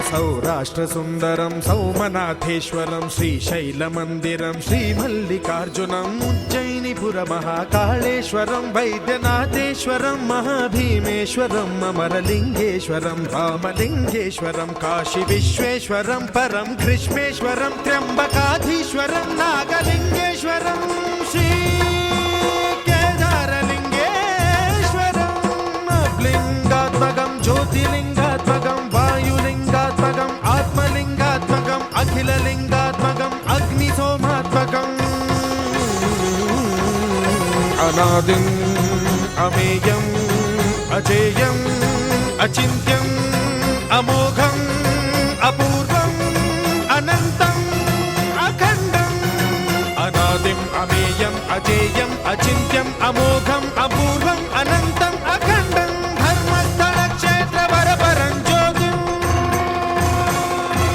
सौराष्ट्रसुन्दरं सौमनाथेश्वरं श्रीशैलमन्दिरं श्रीमल्लिकार्जुनम् उज्जयिनीपुरमहाकाळेश्वरं वैद्यनाथेश्वरं महाभीमेश्वरम् अमरलिङ्गेश्वरं रामलिङ्गेश्वरं काशीविश्वेश्वरं परं कृष्णेश्वरं त्र्यम्बकाधीश्वरं नागलिङ्गेश्वरं श्री लिंगात्मकं ज्योतिलिंगात्मकं वायुलिंगात्मकं आत्मलिंगात्मकं अखिललिंगात्मकं अग्निसोमात्मकं अनादिं अमेयं अजेयं अचिन्त्यं अमोघं अपूर्वं अनन्तं अखण्डं अनादिं अमेयं अजेयं अचिन्त्यं अमोघं